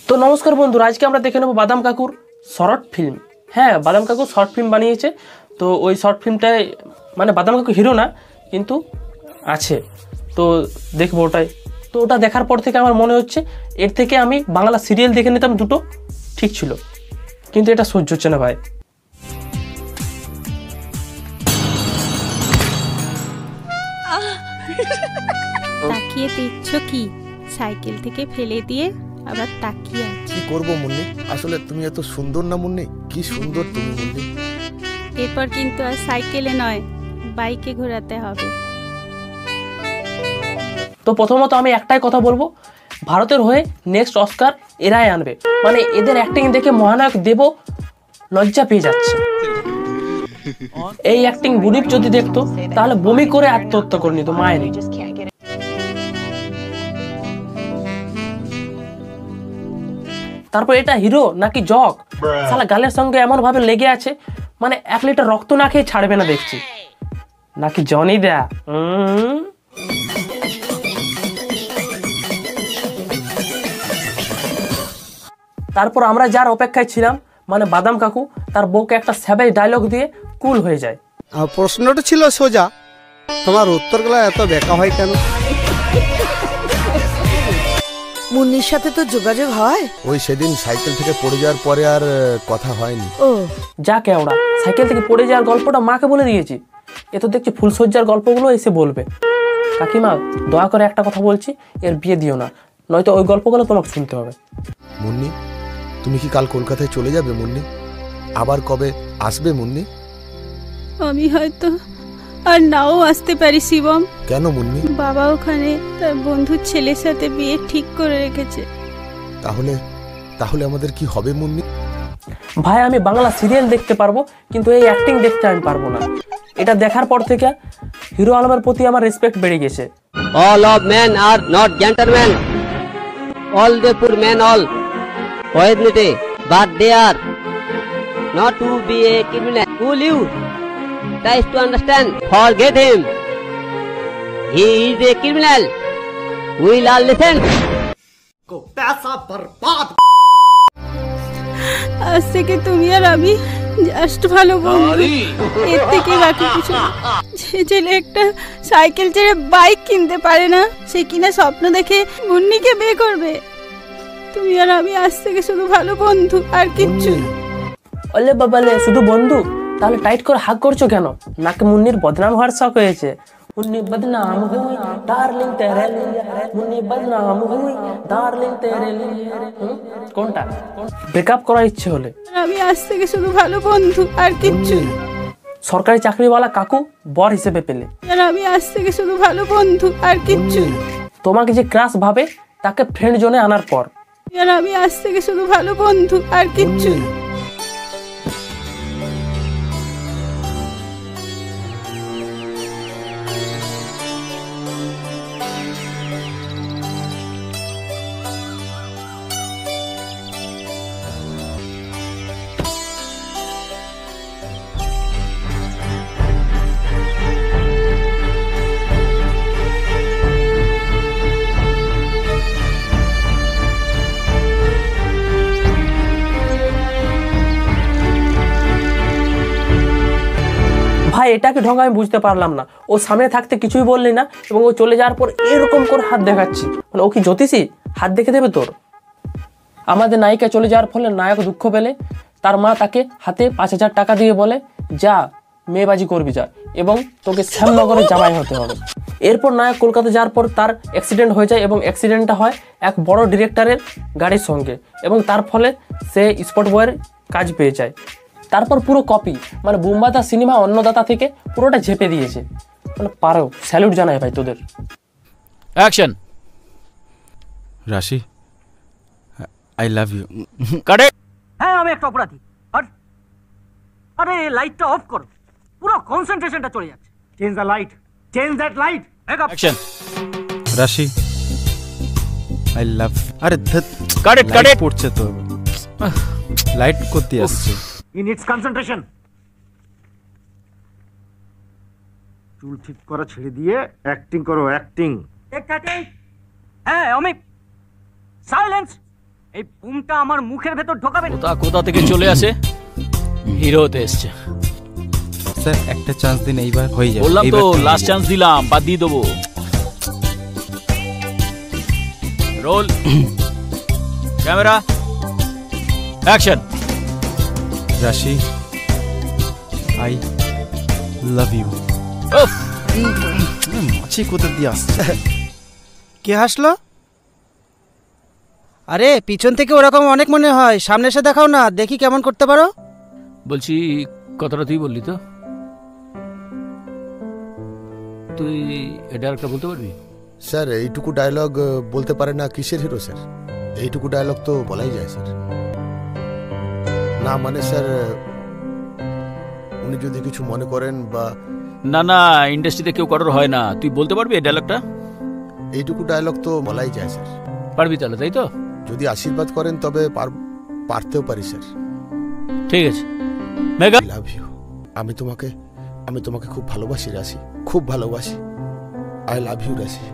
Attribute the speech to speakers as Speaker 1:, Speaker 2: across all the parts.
Speaker 1: তো নমস্কার বন্ধুরা, আজকে আমরা দেখে নেব বাদাম কাকুর শর্ট ফিল্ম। হ্যাঁ, বাদাম কাকু শর্ট ফিল্ম বানিয়েছে। তো ওই শর্ট ফিল্মটায় মানে বাদাম কাকু হিরো না, কিন্তু আছে, তো দেখবো ওটাই। তো ওটা দেখার পর থেকে আমার মনে হচ্ছে এর থেকে আমি বাংলা সিরিয়াল দেখে নিতাম, দুটো ঠিক ছিল, কিন্তু এটা সহ্য হচ্ছে না ভাই।
Speaker 2: তাকিয়ে দেখছো কি? সাইকেল থেকে ফেলে দিয়ে আবার তাকিয়ে আছি।
Speaker 3: কি করবো মুন্নি, আসলে তুমি এত সুন্দর না মুন্নি, কি সুন্দর তুমি মুন্নি।
Speaker 2: এরপর কিন্তু আর সাইকেলে নয়, বাইকে ঘোরাতে হবে।
Speaker 1: তো প্রথমত আমি একটাই কথা বলবো, ভারতের হয়ে নেক্সট অস্কার এরাই আনবে। মানে এদের অ্যাক্টিং দেখে মহানায়ক দেব লজ্জা পেয়ে যাচ্ছে। এই অ্যাক্টিং বুনিপ যদি দেখতো তাহলে বমি করে আত্মহত্যা করে নিত মায়ের। তারপর এটা হিরো নাকি জক, শালা গালের সঙ্গে এমন ভাবে লেগে আছে, মানে 1 লিটার রক্ত না খেয়ে ছাড়বে না দেখছি। নাকি জনি দা। তারপর আমরা যার অপেক্ষায় ছিলাম, মানে বাদাম কাকু তার বউকে একটা স্যাবেজ ডায়লগ দিয়ে কুল হয়ে যায়।
Speaker 4: প্রশ্নটা ছিল সোজা, তোমার উত্তরগুলো এত বেকা হয় কেন?
Speaker 5: মুন্নির সাথে তো যোগাযোগ হয়?
Speaker 3: ওই সেদিন সাইকেল থেকে পড়ে যাওয়ার পরে আর কথা হয়নি।
Speaker 5: ও
Speaker 1: যা কেওড়া, সাইকেল থেকে পড়ে যাওয়ার গল্পটা মাকে বলে দিয়েছি, এ তো দেখছি ফুলসজ্জার গল্পগুলো এসে বলবে। কাকিমা দয়া করে একটা কথা বলছি, এর বিয়ে দিও না, নয়তো ওই গল্পগুলো তোমাকে শুনতে হবে।
Speaker 3: মুন্নি, তুমি কি কাল কলকাতায় চলে যাবে মুন্নি? আবার কবে আসবে মুন্নি?
Speaker 2: আমি হয়তো আর নাও আসতে পারি শিবম।
Speaker 3: কেন মুন্নি?
Speaker 2: বাবা ওখানে তার বন্ধুর ছেলের সাথে বিয়ে ঠিক করে রেখেছে।
Speaker 3: তাহলে আমাদের কি হবে মুন্নি?
Speaker 1: ভাই আমি বাংলা সিরিয়াল দেখতে পারবো, কিন্তু এই অ্যাক্টিং দেখতে আমি পারবো না। এটা দেখার পর থেকে হিরো আলমের প্রতি আমার রেসপেক্ট বেড়ে গেছে।
Speaker 6: All of men are not gentlemen. All the poor men all poignity, but they are not to be a criminal. Who live tries to understand. Forget him. He is a criminal. We'll all listen.
Speaker 2: আজ থেকে তুমি আর আমি just ভালো বন্ধু, এর থেকে বাকি কিছু না। যে ছেলে একটা সাইকেল ছেড়ে বাইক কিনতে পারে না, সে কিনা স্বপ্ন দেখে মুন্নিকে বিয়ে করবে। তুমি আর আমি আজ থেকে শুধু ভালো বন্ধু, আর কিচ্ছু না।
Speaker 1: ওলে বাবালে, শুধু বন্ধু? তাহলে টাইট করে হাগ করছো কেন? নাকি মুন্নির বদনাম হওয়ার শখ হয়েছে? মুন্নি বদনাম হুই ডার্লিং তেরে লিয়ে, মুন্নি বদনাম হুই ডার্লিং তেরে লিয়ে। কোনটা? ব্রেকআপ করার ইচ্ছে হলে?
Speaker 2: আমি আজ থেকে শুধু ভালো বন্ধু, আর কিচ্ছু না।
Speaker 1: সরকারি চাকরিওয়ালা কাকু বর হিসেবে পেলে?
Speaker 2: আর আমি আজ থেকে শুধু ভালো বন্ধু, আর কিচ্ছু না।
Speaker 1: তোমাকে যে ক্রাশ ভাবে তাকে ফ্রেন্ড জোনে আনার পর?
Speaker 2: আর আমি আজ থেকে শুধু ভালো বন্ধু, আর কিচ্ছু না।
Speaker 1: ভাই এটাকে ঢং আমি বুঝতে পারলাম না। ও সামনে থাকতে কিছুই বললি না, এবং ও চলে যাওয়ার পর এরকম করে হাত দেখাচ্ছি, মানে ও কি জ্যোতিষী? হাত দেখে দেবে তোর? আমাদের নায়িকা চলে যাওয়ার ফলে নায়ক দুঃখ পেলে তার মা তাকে হাতে 5,000 টাকা দিয়ে বলে, যা মেয়েবাজি করবি যা, এবং তোকে শ্যামনগরে জামাই হতে হবে। এরপর নায়ক কলকাতা যাওয়ার পর তার অ্যাক্সিডেন্ট হয়ে যায়, এবং অ্যাক্সিডেন্টটা হয় এক বড় ডিরেক্টরের গাড়ির সঙ্গে, এবং তার ফলে সে স্পট বয়ের কাজ পেয়ে যায়। তারপর পুরো কপি, মানে বুম্বাদা সিনেমা অন্নদাতা থেকে পুরোটা ঝেপে দিয়েছে। মানে পারো, স্যালুট জানাই ভাই তোদের।
Speaker 7: Action.
Speaker 8: Rashi, I love you.
Speaker 7: কাট ইট।
Speaker 9: হ্যাঁ আমি একটা অপরাধী। আরে লাইটটা অফ করো, পুরো কনসেন্ট্রেশনটা চলে যাচ্ছে। Change the light, change that light.
Speaker 7: Action.
Speaker 8: Rashi, I লাভ। আরে
Speaker 7: কাট ইট, কাট ইট।
Speaker 8: পড়ছে তো, লাইট করতে আসছে।
Speaker 9: হি নিডস কনসেন্ট্রেশন। চুল ঠিক করা ছেড়ে দিয়ে অ্যাক্টিং করো, অ্যাক্টিং। হ্যাঁ অমিত, সাইলেন্স। এই বুমটা আমার মুখের ভেতর ঢোকাবেন।
Speaker 7: কোথা কোথা থেকে চলে আসে, হিরো হতে এসছে।
Speaker 8: স্যার একটা চান্স দিন, এইবার হয়ে যাবে।
Speaker 7: বললাম তো
Speaker 8: এইবার তো
Speaker 7: লাস্ট চান্স দিলাম, বাদ দিয়ে দেবো। Roll, camera, action.
Speaker 8: Rashi, I love you.
Speaker 7: উফ,
Speaker 8: মাছি কোথা দিয়ে আসছে?
Speaker 4: কে হাসলো? আরে পিছন থেকে ওরকম অনেক মনে হয়, সামনে এসে দেখাও না, দেখি কেমন করতে পারো।
Speaker 7: বলছি কথাটা তুই বললি তো, তুই এটা একটা বলতে পারবি?
Speaker 3: স্যার এইটুকু ডায়লগ বলতে পারে না কিসের হিরো স্যার? এইটুকু ডায়লগ তো বলাই যায় স্যার। না মানে স্যার, উনি যদি কিছু মনে করেন বা
Speaker 7: না না, ইন্ডাস্ট্রিতে কেউ কারোর হয় না। তুই বলতে পারবি এই ডায়লগটা?
Speaker 3: এইটুকু ডায়লগ তো বলাই যায় স্যার।
Speaker 7: পারবি তাহলে, তাই তো?
Speaker 3: যদি আশীর্বাদ করেন তবে পারতেও পারি স্যার।
Speaker 7: ঠিক আছে। Megha,
Speaker 3: I love you. আমি তোমাকে খুব ভালোবাসি রাশি, খুব ভালোবাসি। I love you Rashi,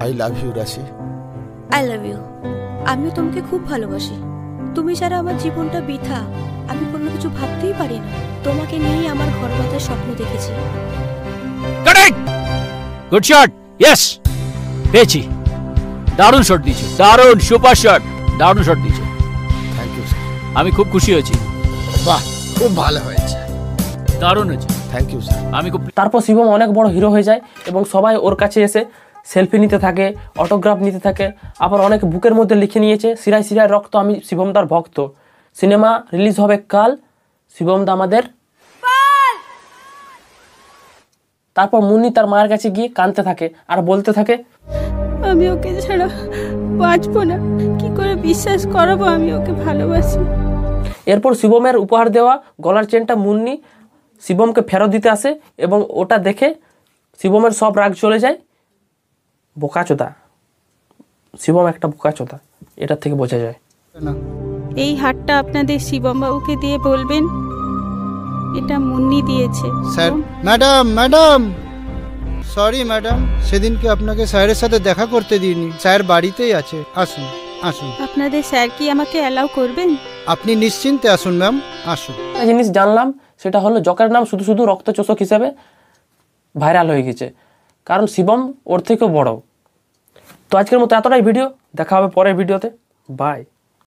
Speaker 3: I love you Rashi.
Speaker 10: I love you. আমিও তোমাকে খুব ভালোবাসি। তুমি ছাড়া আমার জীবনটা বৃথা। আমি কোনো কিছু ভাবতেই পারি না। তোমাকে নিয়েই আমার ঘর বাঁধার স্বপ্ন দেখেছি।
Speaker 7: কারেক্ট, গুড শট, ইয়েস, পেয়েছি। দারুণ শট দিয়েছো, দারুণ, সুপার শট, দারুণ শট দিয়েছো।
Speaker 3: Thank you sir.
Speaker 7: আমি খুব খুশি হয়েছি,
Speaker 3: বাহ, খুব ভালো হয়েছে,
Speaker 7: দারুণ হয়েছে।
Speaker 3: Thank you sir.
Speaker 7: আমি খুব
Speaker 1: তারপর শিবম অনেক বড় হিরো হয়ে যায় এবং সবাই ওর কাছে এসে সেলফি নিতে থাকে, অটোগ্রাফ নিতে থাকে। আবার অনেক বুকের মধ্যে লিখে নিয়েছে, শিরায় শিরায় রক্ত, আমি শিবমদার ভক্ত। সিনেমা রিলিজ হবে কাল, শিবমদা আমাদের। তারপর মুন্নি তার মায়ের কাছে গিয়ে কাঁদতে থাকে আর বলতে থাকে,
Speaker 2: আমি ওকে ছাড়া বাঁচবো না, কি করে বিশ্বাস করাবো আমি ওকে ভালোবাসি।
Speaker 1: এরপর শিবমের উপহার দেওয়া গলার চেনটা মুন্নি শিবমকে ফেরত দিতে আসে এবং ওটা দেখে শিবমের সব রাগ চলে যায়। বোকাচোদা, শিবম একটা বোকাচোদা, এটার থেকে বোঝা যায়।
Speaker 2: এই হারটা আপনাদের শিবম বাবুকে দিয়ে বলবেন এটা মুন্নি দিয়েছে।
Speaker 4: স্যার, ম্যাডাম সরি ম্যাডাম, সেদিনকে আপনাকে স্যারের সাথে দেখা করতে দিইনি। স্যার বাড়িতেই আছে, আসুন আসুন।
Speaker 2: আপনাদের স্যার কি আমাকে অ্যালাউ করবেন?
Speaker 4: আপনি নিশ্চিন্তে আসুন ম্যাম, আসুন।
Speaker 1: একটা জিনিস জানলাম, সেটা হলো জকের নাম শুধু শুধু রক্তচোষক হিসেবে ভাইরাল হয়ে গেছে, কারণ শিবম ওর থেকেও বড়। তো আজকের মতো এতটাই ভিডিও, দেখা হবে পরের ভিডিওতে, বাই।